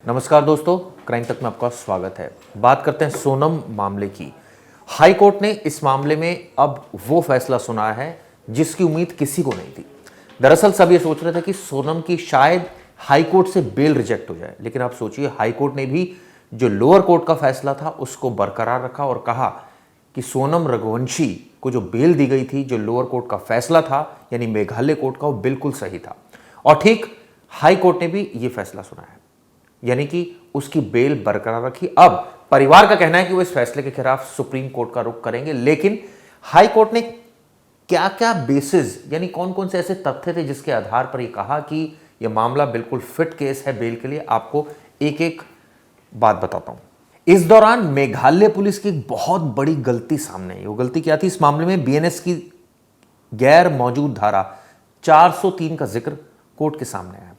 नमस्कार दोस्तों, क्राइम तक में आपका स्वागत है। बात करते हैं सोनम मामले की। हाई कोर्ट ने इस मामले में अब वो फैसला सुनाया है जिसकी उम्मीद किसी को नहीं थी। दरअसल सब ये सोच रहे थे कि सोनम की शायद हाई कोर्ट से बेल रिजेक्ट हो जाए, लेकिन आप सोचिए हाई कोर्ट ने भी जो लोअर कोर्ट का फैसला था उसको बरकरार रखा और कहा कि सोनम रघुवंशी को जो बेल दी गई थी, जो लोअर कोर्ट का फैसला था यानी मेघालय कोर्ट का, वो बिल्कुल सही था। और ठीक हाई कोर्ट ने भी ये फैसला सुनाया, यानी कि उसकी बेल बरकरार रखी। अब परिवार का कहना है कि वो इस फैसले के खिलाफ सुप्रीम कोर्ट का रुख करेंगे, लेकिन हाई कोर्ट ने क्या क्या बेसिस यानी कौन कौन से ऐसे तथ्य थे जिसके आधार पर यह कहा कि यह मामला बिल्कुल फिट केस है बेल के लिए, आपको एक एक बात बताता हूं। इस दौरान मेघालय पुलिस की एक बहुत बड़ी गलती सामने आई। वो गलती क्या थी? इस मामले में बीएनएस की गैर मौजूद धारा 403 का जिक्र कोर्ट के सामने आया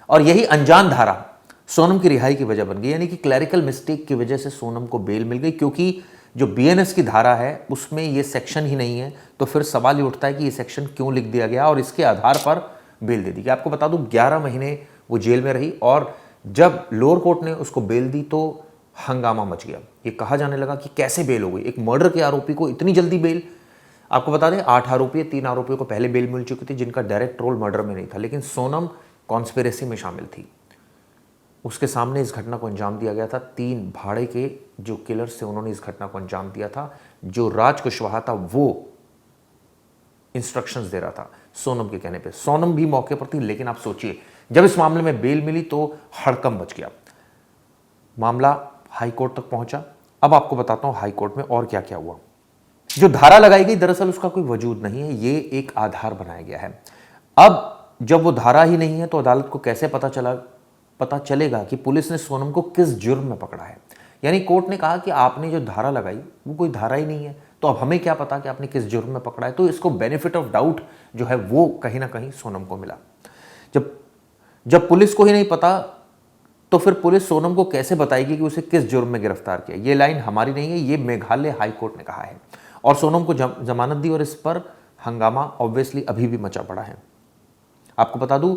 और यही अनजान धारा सोनम की रिहाई की वजह बन गई। यानी कि क्लैरिकल मिस्टेक की वजह से सोनम को बेल मिल गई, क्योंकि जो बीएनएस की धारा है उसमें ये सेक्शन ही नहीं है। तो फिर सवाल ये उठता है कि ये सेक्शन क्यों लिख दिया गया और इसके आधार पर बेल दे दी गई। आपको बता दूं 11 महीने वो जेल में रही और जब लोअर कोर्ट ने उसको बेल दी तो हंगामा मच गया। ये कहा जाने लगा कि कैसे बेल हो गई, एक मर्डर के आरोपी को इतनी जल्दी बेल। आपको बता दें 8 आरोपी, 3 आरोपियों को पहले बेल मिल चुकी थी जिनका डायरेक्ट रोल मर्डर में नहीं था, लेकिन सोनम कॉन्स्पिरेसी में शामिल थी। उसके सामने इस घटना को अंजाम दिया गया था। 3 भाड़े के जो किलर्स थे उन्होंने इस घटना को अंजाम दिया था। जो राज कुशवाहा था वो इंस्ट्रक्शंस दे रहा था सोनम के कहने पे। सोनम भी मौके पर थी, लेकिन आप सोचिए जब इस मामले में बेल मिली तो हड़कंप मच गया। मामला हाई कोर्ट तक पहुंचा। अब आपको बताता हूं हाई कोर्ट में और क्या क्या हुआ। जो धारा लगाई गई दरअसल उसका कोई वजूद नहीं है, ये एक आधार बनाया गया है। अब जब वो धारा ही नहीं है तो अदालत को कैसे पता चलेगा कि पुलिस ने सोनम को किस जुर्म में पकड़ा है। यानी कोर्ट ने कहा कि आपने जो धारा लगाई वो कोई धारा ही नहीं है, तो अब हमें क्या पता कि आपने किस जुर्म में पकड़ा है। तो इसको बेनिफिट ऑफ डाउट जो है वो कहीं ना कहीं सोनम को मिला। जब पुलिस को ही नहीं पता तो फिर पुलिस सोनम को कैसे बताएगी कि उसे किस जुर्म में गिरफ्तार किया। ये लाइन हमारी नहीं है, ये मेघालय हाई कोर्ट ने कहा है और सोनम को जमानत दी और इस पर हंगामा ऑब्वियसली अभी भी मचा पड़ा है। आपको बता दूं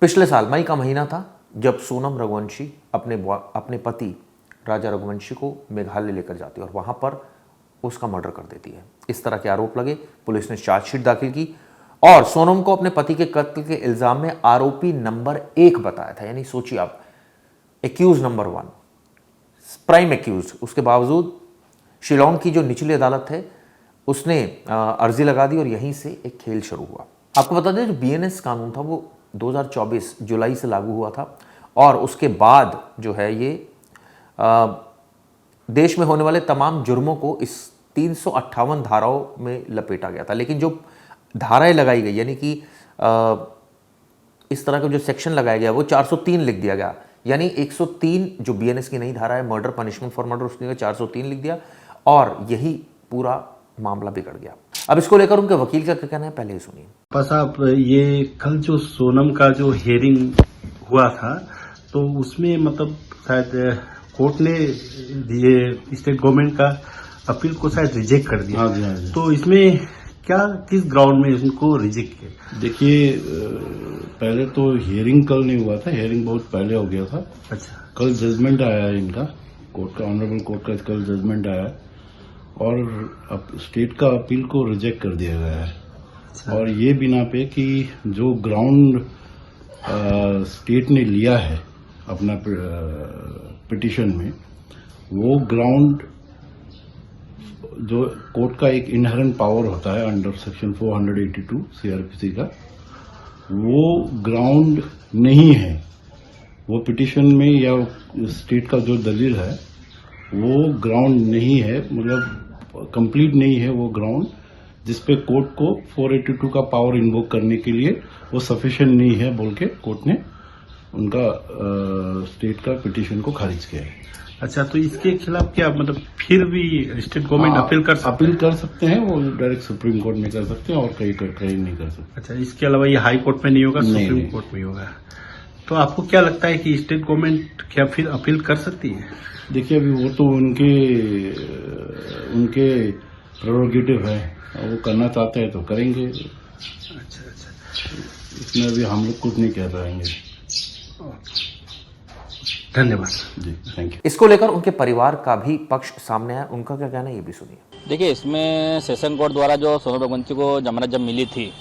पिछले साल मई का महीना था जब सोनम रघुवंशी अपने पति राजा रघुवंशी को मेघालय लेकर जाती है और वहां पर उसका मर्डर कर देती है। इस तरह के आरोप लगे, पुलिस ने चार्जशीट दाखिल की और सोनम को अपने पति के कत्ल के इल्जाम में आरोपी नंबर 1 बताया था। यानी सोचिए आप, एक्यूज नंबर 1, प्राइम एक्यूज। उसके बावजूद शिलोंग की जो निचली अदालत है उसने अर्जी लगा दी और यहीं से एक खेल शुरू हुआ। आपको बता दें जो बीएनएस कानून था वो 2024 जुलाई से लागू हुआ था और उसके बाद जो है ये देश में होने वाले तमाम जुर्मों को इस 358 धाराओं में लपेटा गया था। लेकिन जो धाराएं लगाई गई यानी कि इस तरह का जो सेक्शन लगाया गया वो 403 लिख दिया गया। यानी 103 जो बीएनएस की नई धारा है मर्डर, पनिशमेंट फॉर मर्डर, उसकी 403 लिख दिया और यही पूरा मामला बिगड़ गया। अब इसको लेकर उनके वकील का क्या कहना है, पहले ही सुनिए। साहब, ये कल जो सोनम का जो हियरिंग हुआ था तो उसमें मतलब शायद कोर्ट ने ये स्टेट गवर्नमेंट का अपील को शायद रिजेक्ट कर दिया। हाँ जी। तो इसमें क्या किस ग्राउंड में इनको रिजेक्ट किया? देखिए, पहले तो हियरिंग कल नहीं हुआ था, हियरिंग बहुत पहले हो गया था। अच्छा, कल जजमेंट आया है इनका, कोर्ट का, ऑनरेबल कोर्ट का कल जजमेंट आया और अब स्टेट का अपील को रिजेक्ट कर दिया गया है। अच्छा। और ये बिना पे कि जो ग्राउंड स्टेट ने लिया है अपना पिटीशन में, वो ग्राउंड जो कोर्ट का एक इनहेरेंट पावर होता है अंडर सेक्शन 482 सीआरपीसी का, वो ग्राउंड नहीं है। वो पिटीशन में या स्टेट का जो दलील है वो ग्राउंड नहीं है, मतलब कंप्लीट नहीं है वो ग्राउंड जिसपे कोर्ट को 482 का पावर इन्वोक करने के लिए वो सफिशिएंट नहीं है बोल के कोर्ट ने उनका स्टेट का पिटीशन को खारिज किया है। अच्छा, तो इसके खिलाफ क्या मतलब फिर भी स्टेट गवर्नमेंट अपील कर सकते हैं, वो डायरेक्ट सुप्रीम कोर्ट में कर सकते हैं और कहीं नहीं कर सकते। अच्छा, इसके अलावा ये हाई कोर्ट में नहीं होगा, सुप्रीम कोर्ट में होगा। तो आपको क्या लगता है कि स्टेट गवर्नमेंट क्या फिर अपील कर सकती है? देखिए, अभी वो तो उनके प्रेरोगेटिव है, वो करना चाहते हैं तो करेंगे। अच्छा, इसमें अभी हम लोग कुछ नहीं कह पाएंगे। धन्यवाद जी, थैंक यू। इसको लेकर उनके परिवार का भी पक्ष सामने आया, उनका क्या कहना है ये भी सुनिए। देखिए, इसमें सेशन कोर्ट द्वारा जो सोनम रघुवंशी को जमानत जब मिली थी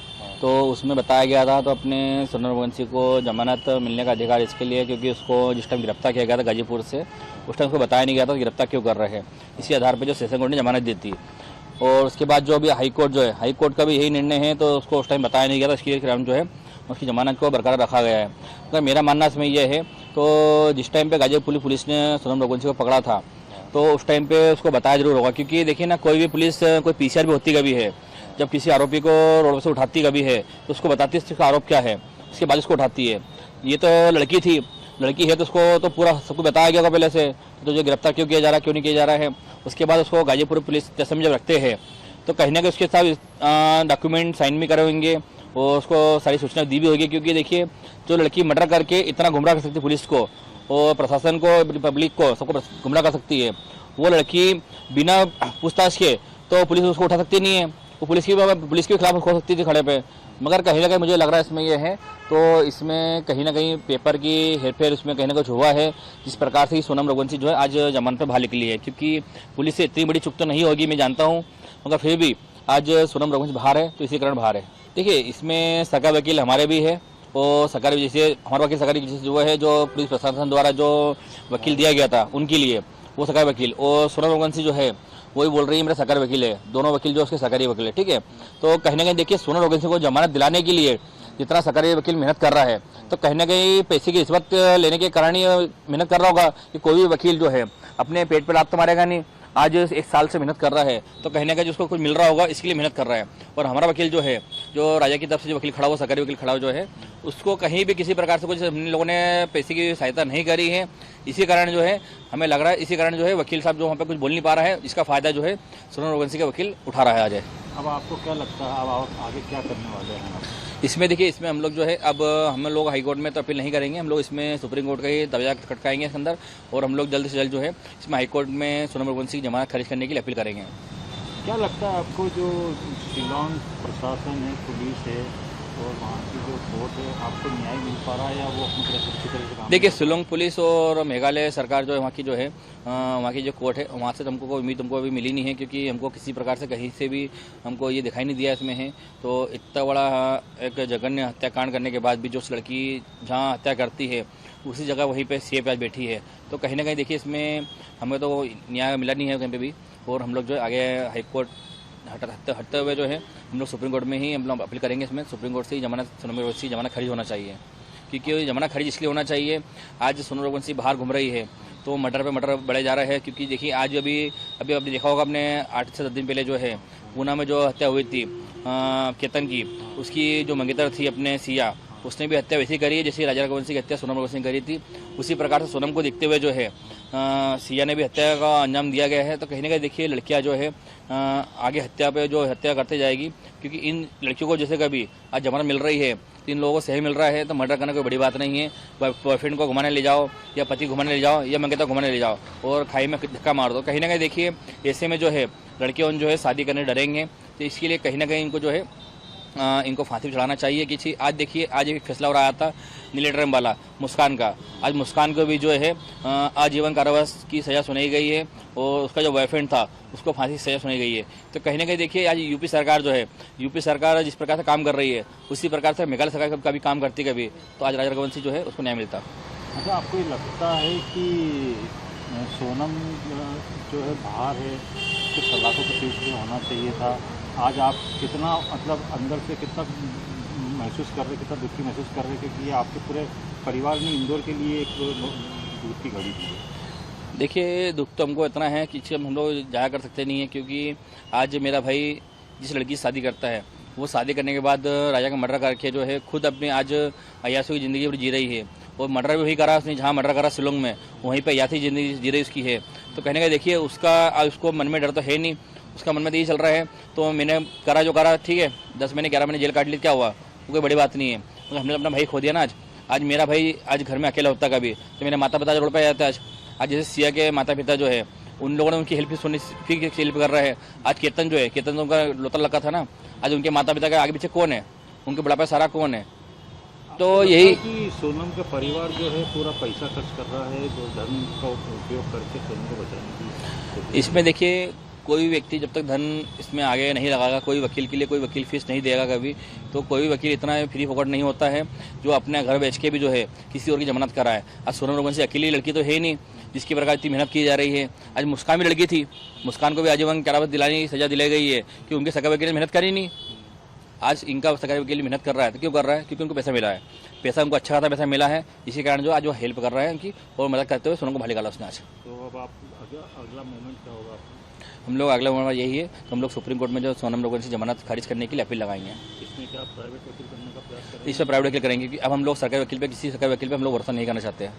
तो उसमें बताया गया था, तो अपने सोनम रघुवंशी को जमानत मिलने का अधिकार इसके लिए क्योंकि उसको जिस टाइम गिरफ्तार किया गया था गाजीपुर से, उस टाइम उसको बताया नहीं गया था गिरफ्तार क्यों कर रहे हैं। इसी आधार पर जो सेशन कोर्ट ने जमानत दी थी। और उसके बाद जो अभी हाई कोर्ट जो है, हाई कोर्ट का भी यही निर्णय है, तो उसको उस टाइम बताया नहीं गया था, इसके कारण जो है उसकी जमानत को बरकरार रखा गया है। अगर मेरा मानना इसमें यह है, तो जिस टाइम पे गाजीपुर पुलिस ने सोनम रघुवंशी को पकड़ा था तो उस टाइम पे उसको बताया जरूर होगा, क्योंकि देखिए ना, कोई भी पुलिस कोई पीसीआर भी होती कभी है, जब किसी आरोपी को रोड से उठाती कभी है तो उसको बताती है उसका आरोप क्या है, उसके बाद उसको उठाती है। ये तो लड़की है तो उसको तो पूरा सबको बताया गया होगा पहले से, तो जो गिरफ्तार क्यों किया जा रहा है, क्यों नहीं किया जा रहा है। उसके बाद उसको गाजीपुर पुलिस स्टेशन में जब रखते हैं तो कहीं ना कहीं उसके साथ डॉक्यूमेंट साइन भी करवाएंगे और उसको सारी सूचना दी भी होगी, क्योंकि देखिए जो लड़की मर्डर करके इतना गुमराह कर सकती है पुलिस को और प्रशासन को, पब्लिक को, सबको गुमराह कर सकती है, वो लड़की बिना पूछताछ के तो पुलिस उसको उठा सकती नहीं है। वो पुलिस के खिलाफ हो सकती थी खड़े पे। मगर कहीं ना कहीं मुझे लग रहा है इसमें यह है, तो इसमें कहीं ना कहीं पेपर की हेरफेर इसमें कहीं ना कुछ हुआ है, जिस प्रकार से सोनम रघुवंशी जो है आज जमानत पर बाहर निकली है। क्योंकि पुलिस से इतनी बड़ी चुक तो नहीं होगी, मैं जानता हूँ, मगर फिर भी आज सोनम रघुवंशी बाहर है तो इसी कारण बाहर है। देखिए, इसमें सरकारी वकील हमारे भी है और सरकारी, जैसे हमारा वकील सरकारी जो है, जो पुलिस प्रशासन द्वारा जो वकील दिया गया था उनके लिए, वो सरकारी वकील, और सोनम रघुवंशी जो है वही बोल रही है मेरा सरकारी वकील है। दोनों वकील जो उसके सरकारी वकील है, ठीक है। तो कहीं ना कहीं देखिए, सोनम रघुवंशी को जमानत दिलाने के लिए जितना सरकारी वकील मेहनत कर रहा है, तो कहीं ना कहीं पैसे की रिश्वत लेने के कारण ही मेहनत कर रहा होगा कि कोई भी वकील जो है अपने पेट पे लात तो मारेगा नहीं। आज 1 साल से मेहनत कर रहा है तो कहीं ना कहीं जिसको कुछ मिल रहा होगा इसके लिए मेहनत कर रहा है। और हमारा वकील जो है, जो राजा की तरफ से जो वकील खड़ा हुआ, सरकारी वकील खड़ा हुआ जो है, उसको कहीं भी किसी प्रकार से कुछ हम लोगों ने पैसे की सहायता नहीं करी है। इसी कारण जो है हमें लग रहा है, इसी कारण जो है वकील साहब जो वहाँ पे कुछ बोल नहीं पा रहा है, इसका फायदा जो है सोनम रघुवंशी का वकील उठा रहा है आज। अब आपको क्या लगता है, अब आप आगे क्या करने वाले हैं? इसमें देखिए, इसमें हम लोग जो है, अब हम लोग हाई कोर्ट में तो अपील नहीं करेंगे, हम लोग इसमें सुप्रीम कोर्ट का ही दरवाजा खटकाएंगे इसके अंदर, और हम लोग जल्द से जल्द जो है इसमें हाई कोर्ट में सोनम रघुवंशी की जमानत खारिज करने के लिए अपील करेंगे। क्या लगता है आपको, जो शिलांग प्रशासन है, पुलिस है और वहाँ की जो कोर्ट है, आपको न्याय मिल पा रहा है या वो अपनी तरफ से अच्छी तरह से काम? देखिए, शिलोंग पुलिस और मेघालय सरकार जो है, वहाँ की जो है, वहाँ की जो कोर्ट है, वहाँ से हमको कोई उम्मीद हमको अभी मिली नहीं है, क्योंकि हमको किसी प्रकार से कहीं से भी हमको ये दिखाई नहीं दिया इसमें है। तो इतना बड़ा एक जघन्य हत्याकांड करने के बाद भी जो उस लड़की जहाँ हत्या करती है उसी जगह वहीं पे सेफ आज बैठी है, तो कहीं ना कहीं देखिए इसमें हमें तो न्याय मिला नहीं है कहीं पे भी। और हम लोग जो आगे हाई कोर्ट हटते हुए जो है हम लोग सुप्रीम कोर्ट में ही हम लोग अपील करेंगे। इसमें सुप्रीम कोर्ट से ही सोनम रघुवंशी जमानत खारिज होना चाहिए, क्योंकि जमानत खारिज इसलिए होना चाहिए, आज सोनम रघुवंशी बाहर घूम रही है तो मर्डर पे मर्डर बढ़े जा रहे हैं। क्योंकि देखिए, आज अभी आपने देखा होगा, अपने 8 से 10 दिन पहले जो है पूना में जो हत्या हुई थी केतन की, उसकी जो मंगेतर थी अपने सिया, उसने भी हत्या वैसी करी है जैसे राजा रघुवंशी की हत्या सोनम रघुवंशी ने करी थी। उसी प्रकार से सोनम को देखते हुए जो है सिया ने भी हत्या का अंजाम दिया गया है। तो कहीं ना कहीं देखिए, लड़कियां जो है आगे हत्या पे जो हत्या करते जाएगी, क्योंकि इन लड़कियों को जैसे कभी आज जमानत मिल रही है, 3 लोगों को सही मिल रहा है, तो मर्डर करना कोई बड़ी बात नहीं है। बॉयफ्रेंड को घुमाने ले जाओ या पति घुमाने ले जाओ या मंगेतर घुमाने ले जाओ और खाई में धक्का मार दो। कहीं ना कहीं देखिए, ऐसे में जो है लड़कियों जो है शादी करने डरेंगे, तो इसके लिए कहीं ना कहीं इनको जो है इनको फांसी पर चढ़ाना चाहिए। कि आज देखिए, आज एक फैसला हो रहा था नीले ड्रम वाला मुस्कान का, आज मुस्कान को भी जो है आजीवन कारावास की सजा सुनाई गई है और उसका जो बॉयफ्रेंड था उसको फांसी की सजा सुनाई गई है। तो कहीं ना कहीं देखिए, आज यूपी सरकार जो है, यूपी सरकार जिस प्रकार से काम कर रही है उसी प्रकार से मेघालय सरकार का भी काम करती कभी, तो आज राजा रघुवंशी जो है उसको न्याय मिलता। अच्छा, आपको ये लगता है कि सोनम जो है बाहर है, तो सलाखों के पीछे होना चाहिए था? आज आप कितना, मतलब अंदर से कितना महसूस कर रहे, कितना दुखी महसूस कर रहे, क्योंकि ये आपके पूरे परिवार ने इंदौर के लिए एक दूध की घड़ी थी? देखिए, दुख तो हमको इतना है कि हम लोग जाया कर सकते नहीं है, क्योंकि आज मेरा भाई जिस लड़की से शादी करता है, वो शादी करने के बाद राजा का मर्डर करके जो है खुद अपने आज अयासों की ज़िंदगी जी रही है। और मर्डर भी वही करा उसने, जहाँ मर्डर करा शिलोंग में, वहीं पे अयासी ज़िंदगी जी रही उसकी है। तो कहने का देखिए, उसको मन में डर तो है नहीं, उसका मन में तो यही चल रहा है, तो मैंने करा जो करा, ठीक है, 10 महीने 11 महीने जेल काट ली, क्या हुआ, वो कोई बड़ी बात नहीं है। तो हमने अपना भाई खो दिया ना। आज मेरा भाई आज घर में अकेला होता कभी, तो मेरे माता पिता रोड पर जाते हैं। आज जैसे सिया के माता पिता जो है, उन लोगों ने उनकी हेल्प सुननी, फिर हेल्प कर रहे हैं। आज केतन जो है, केतन तो उनका लोता लगा था ना, आज उनके माता पिता के आगे पीछे कौन है, उनके बुढ़ापा सारा कौन है? तो यही कि सोनम का परिवार जो है पूरा पैसा खर्च कर रहा है, जो धन का उपयोग करके सोनम को बचाने की। इसमें देखिए कोई भी व्यक्ति जब तक धन इसमें आगे नहीं लगाएगा, कोई वकील के लिए कोई वकील फीस नहीं देगा कभी, तो कोई भी वकील इतना फ्री फोकट नहीं होता है जो अपने घर बेच के भी जो है किसी और की जमानत कराए। आज सोनम रघुवंशी अकेली लड़की तो है ही नहीं जिसकी प्रकार इतनी मेहनत की जा रही है। आज मुस्कान भी लड़की थी, मुस्कान को भी आजीवन कारावास दिलाने की सजा दिलाई गई है कि उनके सगा वकील ने मेहनत करी नहीं। आज इनका सगा वकील मेहनत कर रहा है तो क्यों कर रहा है? क्योंकि उनको पैसा मिला है, पैसा उनको अच्छा खासा पैसा मिला है, इसी कारण जो आज वो हेल्प कर रहा है उनकी और मदद करते हुए सोनम को बाहर निकाला उसने आज। तो अब आप अगला मूवमेंट क्या होगा? हम लोग अगला मूवमेंट यही है कि हम लोग सुप्रीम कोर्ट में जो सोनम रघुवंशी जमानत खारिज करने के लिए अपील लगाएंगे। इसमें क्या प्राइवेट वकील करने का प्रयास करेंगे? इस पर प्राइवेट वकील करेंगे कि अब हम लोग सरकारी वकील पे, किसी सरकारी वकील पे हम लोग भरोसा नहीं करना चाहते हैं।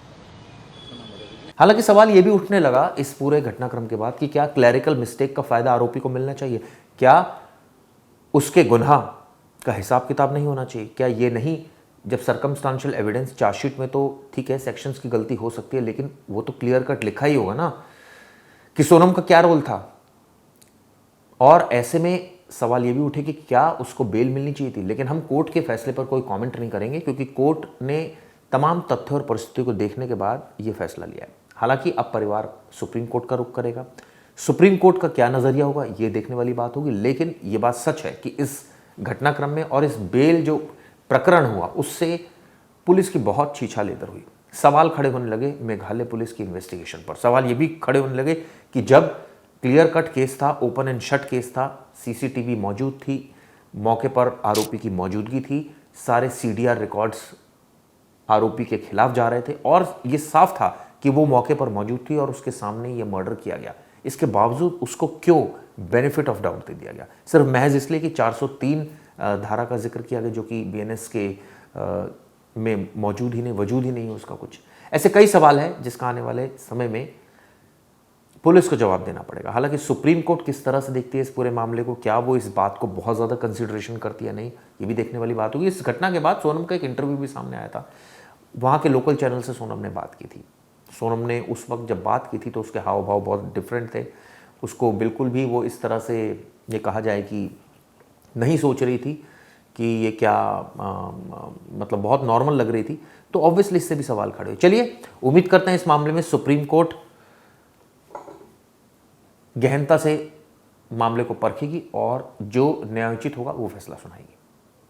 हालांकि सवाल ये भी उठने लगा इस पूरे घटनाक्रम के बाद कि क्या क्लैरिकल मिस्टेक का फायदा आरोपी को मिलना चाहिए? क्या उसके गुनाह का हिसाब किताब नहीं होना चाहिए? क्या ये नहीं, जब सर्कमस्टांशियल एविडेंस चार्जशीट में तो ठीक है सेक्शंस की गलती हो सकती है, लेकिन वो तो क्लियर कट लिखा ही होगा ना कि सोनम का क्या रोल था। और ऐसे में सवाल ये भी उठे कि क्या उसको बेल मिलनी चाहिए थी। लेकिन हम कोर्ट के फैसले पर कोई कमेंट नहीं करेंगे क्योंकि कोर्ट ने तमाम तथ्य और परिस्थितियों को देखने के बाद ये फैसला लिया है। हालांकि अब परिवार सुप्रीम कोर्ट का रुख करेगा, सुप्रीम कोर्ट का क्या नजरिया होगा ये देखने वाली बात होगी। लेकिन ये बात सच है कि इस घटनाक्रम में और इस बेल जो प्रकरण हुआ उससे पुलिस की बहुत छीछालेदर हुई। सवाल खड़े होने लगे मेघालय पुलिस की इन्वेस्टिगेशन पर। सवाल ये भी खड़े होने लगे कि जब क्लियर कट केस था, ओपन एंड शट केस था, सीसीटीवी मौजूद थी, मौके पर आरोपी की मौजूदगी थी, सारे सीडीआर रिकॉर्ड्स आरोपी के खिलाफ जा रहे थे और ये साफ था कि वो मौके पर मौजूद थी और उसके सामने ये मर्डर किया गया। इसके बावजूद उसको क्यों बेनिफिट ऑफ डाउट दे दिया गया? सिर्फ महज इसलिए कि 403 धारा का जिक्र किया गया जो कि बीएनएस के में मौजूद ही नहीं, वजूद ही नहीं है उसका कुछ। ऐसे कई सवाल हैं जिसका आने वाले समय में पुलिस को जवाब देना पड़ेगा। हालांकि सुप्रीम कोर्ट किस तरह से देखती है इस पूरे मामले को, क्या वो इस बात को बहुत ज़्यादा कंसिडरेशन करती है नहीं, ये भी देखने वाली बात होगी। इस घटना के बाद सोनम का एक इंटरव्यू भी सामने आया था, वहाँ के लोकल चैनल से सोनम ने बात की थी। सोनम ने उस वक्त जब बात की थी तो उसके हाव भाव बहुत डिफरेंट थे। उसको बिल्कुल भी वो इस तरह से ये कहा जाए कि नहीं सोच रही थी कि ये क्या मतलब बहुत नॉर्मल लग रही थी। तो ऑब्वियसली इससे भी सवाल खड़े हुए। चलिए उम्मीद करते हैं इस मामले में सुप्रीम कोर्ट गहनता से मामले को परखेगी और जो न्यायोचित होगा वो फैसला सुनाएगी।